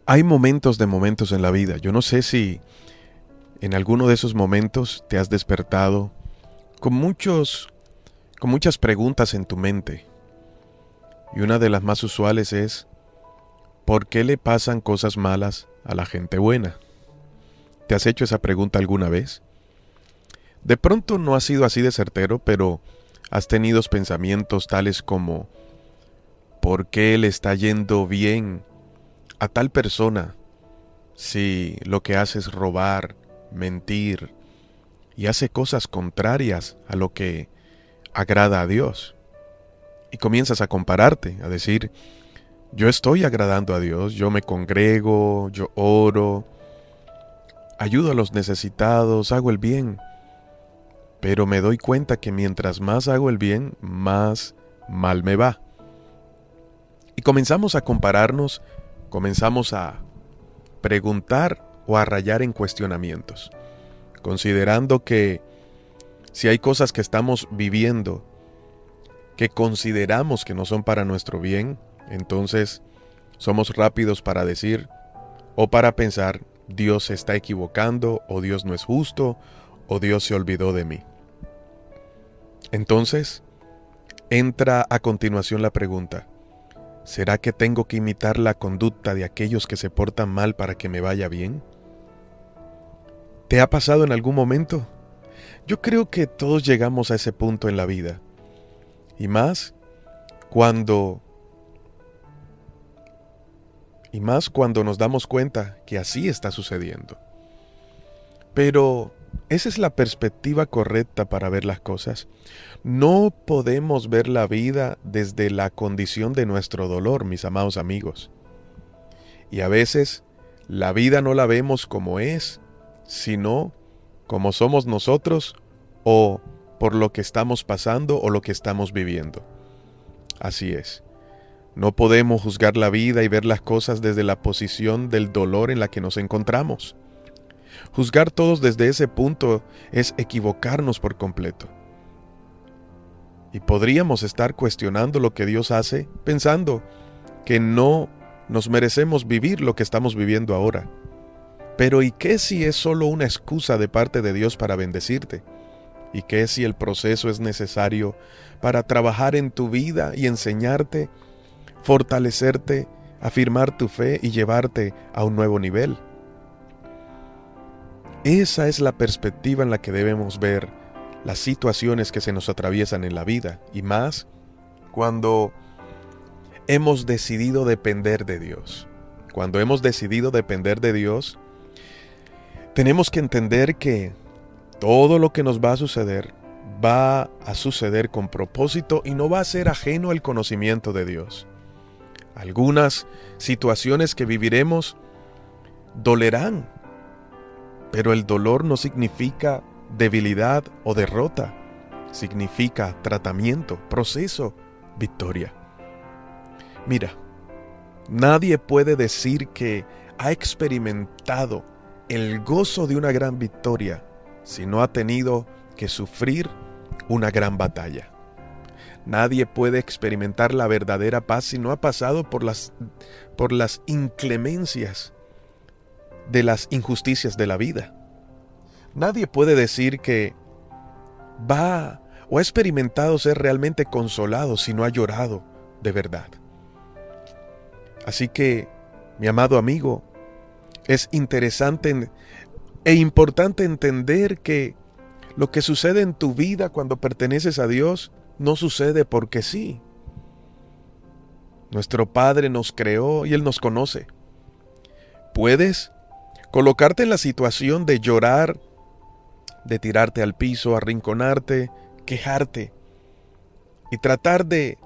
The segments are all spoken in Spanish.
Hay momentos de momentos en la vida. Yo no sé si en alguno de esos momentos te has despertado con con muchas preguntas en tu mente. Y una de las más usuales es, ¿por qué le pasan cosas malas a la gente buena? ¿Te has hecho esa pregunta alguna vez? De pronto no ha sido así de certero, pero has tenido pensamientos tales como, ¿por qué le está yendo bien a tal persona si lo que hace es robar, mentir y hace cosas contrarias a lo que agrada a Dios? Y comienzas a compararte, a decir, yo estoy agradando a Dios, yo me congrego, yo oro, ayudo a los necesitados, hago el bien, pero me doy cuenta que mientras más hago el bien, más mal me va. Y comenzamos a compararnos, comenzamos a preguntar o a rayar en cuestionamientos, considerando que si hay cosas que estamos viviendo que consideramos que no son para nuestro bien, entonces somos rápidos para decir o para pensar, Dios se está equivocando, o Dios no es justo, o Dios se olvidó de mí. Entonces, entra a continuación la pregunta, ¿será que tengo que imitar la conducta de aquellos que se portan mal para que me vaya bien? ¿Te ha pasado en algún momento? Yo creo que todos llegamos a ese punto en la vida. Y más cuando cuando nos damos cuenta que así está sucediendo. Pero esa es la perspectiva correcta para ver las cosas. No podemos ver la vida desde la condición de nuestro dolor, mis amados amigos. Y a veces la vida no la vemos como es, sino como somos nosotros o por lo que estamos pasando o lo que estamos viviendo. Así es. No podemos juzgar la vida y ver las cosas desde la posición del dolor en la que nos encontramos. Juzgar todos desde ese punto es equivocarnos por completo. Y podríamos estar cuestionando lo que Dios hace, pensando que no nos merecemos vivir lo que estamos viviendo ahora. Pero ¿y qué si es solo una excusa de parte de Dios para bendecirte? ¿Y qué si el proceso es necesario para trabajar en tu vida y enseñarte, fortalecerte, afirmar tu fe y llevarte a un nuevo nivel? Esa es la perspectiva en la que debemos ver las situaciones que se nos atraviesan en la vida, y más cuando hemos decidido depender de Dios. Cuando hemos decidido depender de Dios, tenemos que entender que todo lo que nos va a suceder con propósito y no va a ser ajeno al conocimiento de Dios. Algunas situaciones que viviremos dolerán, pero el dolor no significa debilidad o derrota, significa tratamiento, proceso, victoria. Mira, nadie puede decir que ha experimentado el gozo de una gran victoria si no ha tenido que sufrir una gran batalla. Nadie puede experimentar la verdadera paz si no ha pasado por las inclemencias de las injusticias de la vida. Nadie puede decir que va o ha experimentado ser realmente consolado si no ha llorado de verdad. Así que, mi amado amigo, es interesante e importante entender que lo que sucede en tu vida cuando perteneces a Dios no sucede porque sí. Nuestro Padre nos creó y Él nos conoce. Puedes colocarte en la situación de llorar, de tirarte al piso, arrinconarte, quejarte y tratar de,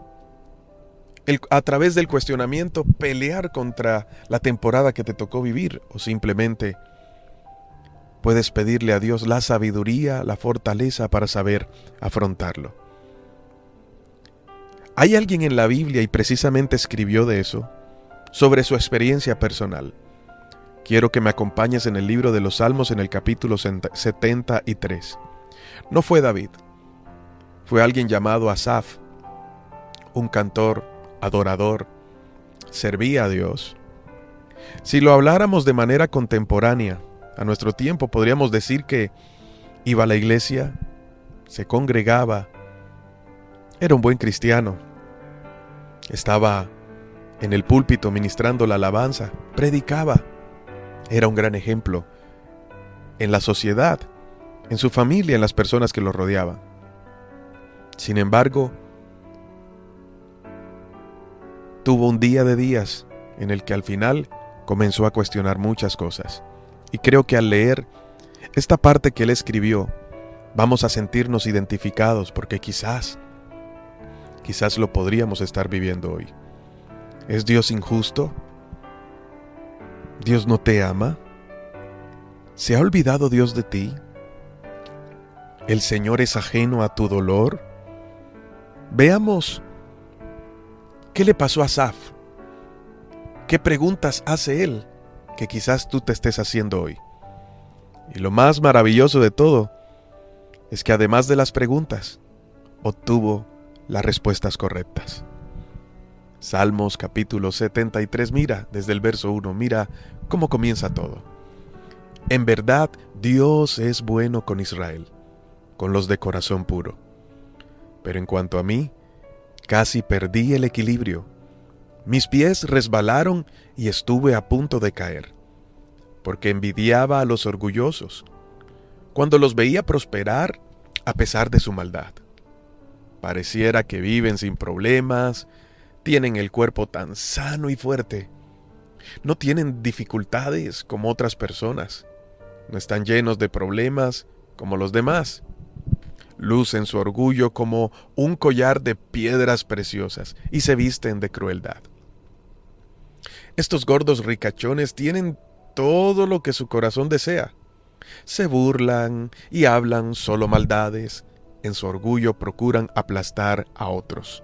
a través del cuestionamiento, pelear contra la temporada que te tocó vivir, o simplemente puedes pedirle a Dios la sabiduría, la fortaleza para saber afrontarlo. Hay alguien en la Biblia, y precisamente escribió de eso, sobre su experiencia personal. Quiero que me acompañes en el libro de los Salmos en el capítulo 73. No fue David, fue alguien llamado Asaf, un cantor, adorador, servía a Dios. Si lo habláramos de manera contemporánea, a nuestro tiempo, podríamos decir que iba a la iglesia, se congregaba, era un buen cristiano, estaba en el púlpito ministrando la alabanza, predicaba, era un gran ejemplo en la sociedad, en su familia, en las personas que lo rodeaban. Sin embargo, tuvo un día de días en el que al final comenzó a cuestionar muchas cosas. Y creo que al leer esta parte que él escribió, vamos a sentirnos identificados porque quizás lo podríamos estar viviendo hoy. ¿Es Dios injusto? ¿Dios no te ama? ¿Se ha olvidado Dios de ti? ¿El Señor es ajeno a tu dolor? Veamos qué le pasó a Asaf. ¿Qué preguntas hace él que quizás tú te estés haciendo hoy? Y lo más maravilloso de todo es que además de las preguntas, obtuvo las respuestas correctas. Salmos capítulo 73, mira desde el verso 1, mira cómo comienza todo. En verdad, Dios es bueno con Israel, con los de corazón puro. Pero en cuanto a mí, casi perdí el equilibrio. Mis pies resbalaron y estuve a punto de caer, porque envidiaba a los orgullosos, cuando los veía prosperar a pesar de su maldad. Pareciera que viven sin problemas, tienen el cuerpo tan sano y fuerte, no tienen dificultades como otras personas, no están llenos de problemas como los demás. Lucen su orgullo como un collar de piedras preciosas y se visten de crueldad. Estos gordos ricachones tienen todo lo que su corazón desea. Se burlan y hablan solo maldades. En su orgullo procuran aplastar a otros.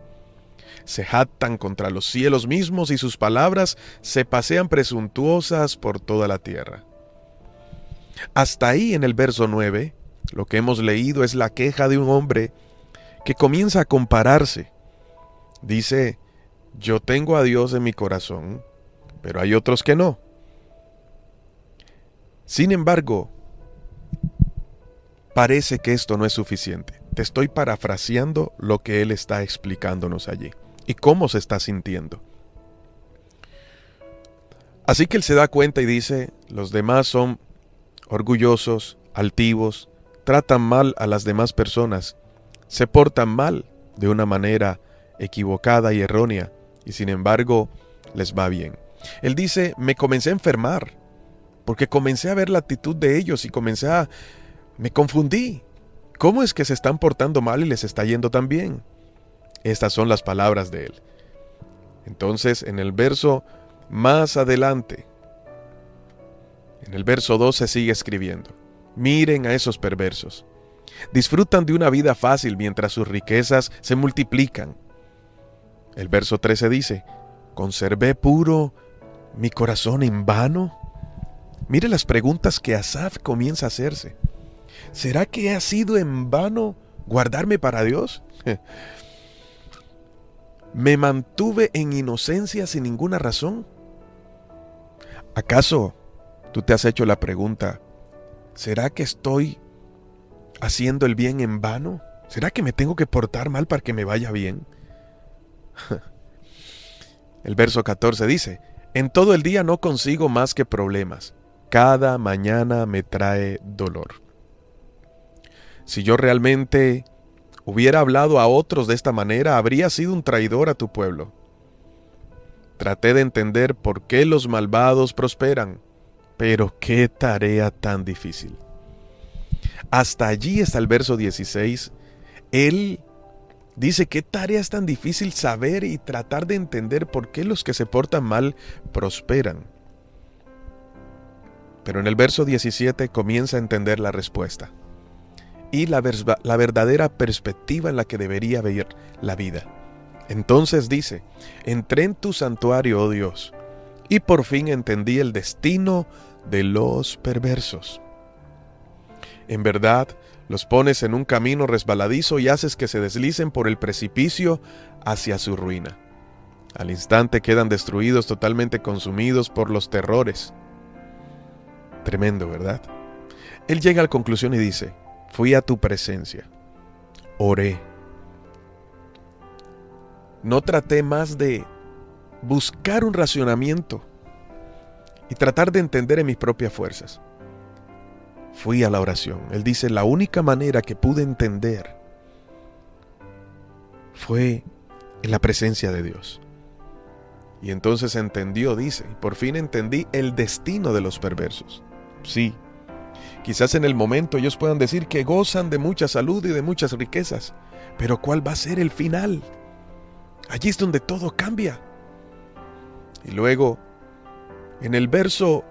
Se jactan contra los cielos mismos y sus palabras se pasean presuntuosas por toda la tierra. Hasta ahí en el verso 9, lo que hemos leído es la queja de un hombre que comienza a compararse. Dice, yo tengo a Dios en mi corazón, pero hay otros que no. Sin embargo, parece que esto no es suficiente. Te estoy parafraseando lo que él está explicándonos allí y cómo se está sintiendo. Así que él se da cuenta y dice, los demás son orgullosos, altivos, tratan mal a las demás personas, se portan mal de una manera equivocada y errónea, y sin embargo les va bien. Él dice, me comencé a enfermar, porque comencé a ver la actitud de ellos y me confundí. ¿Cómo es que se están portando mal y les está yendo tan bien? Estas son las palabras de él. Entonces, en el verso más adelante, en el verso 2 se sigue escribiendo. Miren a esos perversos. Disfrutan de una vida fácil mientras sus riquezas se multiplican. El verso 13 dice, ¿conservé puro mi corazón en vano? Mire las preguntas que Asaf comienza a hacerse. ¿Será que ha sido en vano guardarme para Dios? ¿Me mantuve en inocencia sin ninguna razón? ¿Acaso tú te has hecho la pregunta, ¿será que estoy haciendo el bien en vano? ¿Será que me tengo que portar mal para que me vaya bien? El verso 14 dice, en todo el día no consigo más que problemas. Cada mañana me trae dolor. Si yo realmente hubiera hablado a otros de esta manera, habría sido un traidor a tu pueblo. Traté de entender por qué los malvados prosperan, pero qué tarea tan difícil. Hasta allí está el verso 16. Él dice, qué tarea es tan difícil saber y tratar de entender por qué los que se portan mal prosperan. Pero en el verso 17 comienza a entender la respuesta y la verdadera perspectiva en la que debería ver la vida. Entonces dice, entré en tu santuario, oh Dios, y por fin entendí el destino de los perversos. En verdad, los pones en un camino resbaladizo y haces que se deslicen por el precipicio hacia su ruina. Al instante quedan destruidos, totalmente consumidos por los terrores. Tremendo, ¿verdad? Él llega a la conclusión y dice: fui a tu presencia, oré. No traté más de buscar un racionamiento y tratar de entender en mis propias fuerzas. Fui a la oración. Él dice: la única manera que pude entender fue en la presencia de Dios. Y entonces entendió, dice, y por fin entendí el destino de los perversos. Sí, quizás en el momento ellos puedan decir que gozan de mucha salud y de muchas riquezas, pero ¿cuál va a ser el final? Allí es donde todo cambia. Y luego, en el verso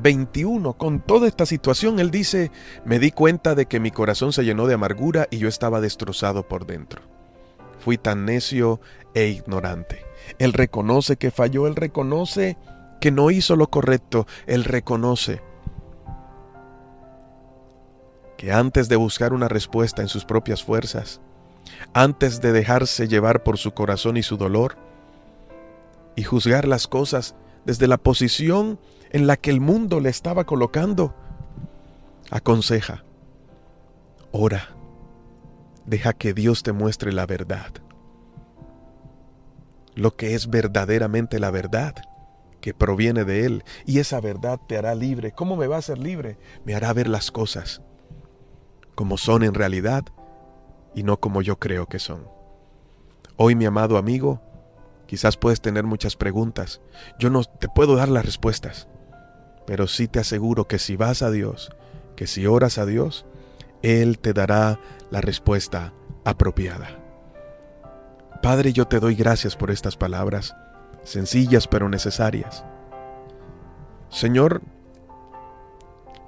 21, con toda esta situación, él dice: me di cuenta de que mi corazón se llenó de amargura y yo estaba destrozado por dentro. Fui tan necio e ignorante. Él reconoce que falló, él reconoce que no hizo lo correcto, él reconoce que antes de buscar una respuesta en sus propias fuerzas, antes de dejarse llevar por su corazón y su dolor, y juzgar las cosas desde la posición en la que el mundo le estaba colocando, aconseja: ora, deja que Dios te muestre la verdad, lo que es verdaderamente la verdad, que proviene de Él, y esa verdad te hará libre. ¿Cómo me va a hacer libre? Me hará ver las cosas como son en realidad y no como yo creo que son. Hoy, mi amado amigo, quizás puedes tener muchas preguntas. Yo no te puedo dar las respuestas, pero sí te aseguro que si vas a Dios, que si oras a Dios, Él te dará la respuesta apropiada. Padre, yo te doy gracias por estas palabras, sencillas pero necesarias. Señor,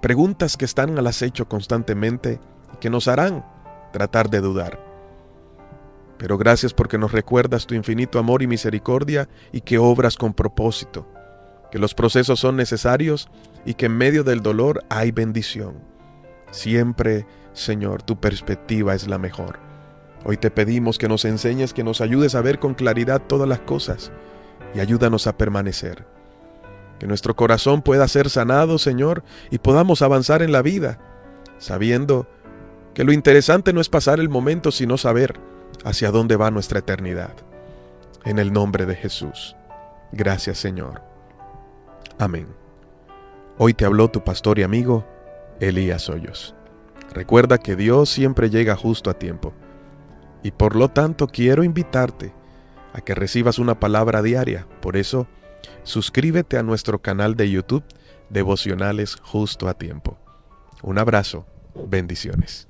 preguntas que están al acecho constantemente y que nos harán tratar de dudar. Pero gracias porque nos recuerdas tu infinito amor y misericordia y que obras con propósito, que los procesos son necesarios y que en medio del dolor hay bendición. Siempre, Señor, tu perspectiva es la mejor. Hoy te pedimos que nos enseñes, que nos ayudes a ver con claridad todas las cosas y ayúdanos a permanecer. Que nuestro corazón pueda ser sanado, Señor, y podamos avanzar en la vida, sabiendo que lo interesante no es pasar el momento, sino saber hacia dónde va nuestra eternidad. En el nombre de Jesús. Gracias, Señor. Amén. Hoy te habló tu pastor y amigo, Elías Hoyos. Recuerda que Dios siempre llega justo a tiempo. Y por lo tanto quiero invitarte a que recibas una palabra diaria. Por eso, suscríbete a nuestro canal de YouTube, Devocionales Justo a Tiempo. Un abrazo, bendiciones.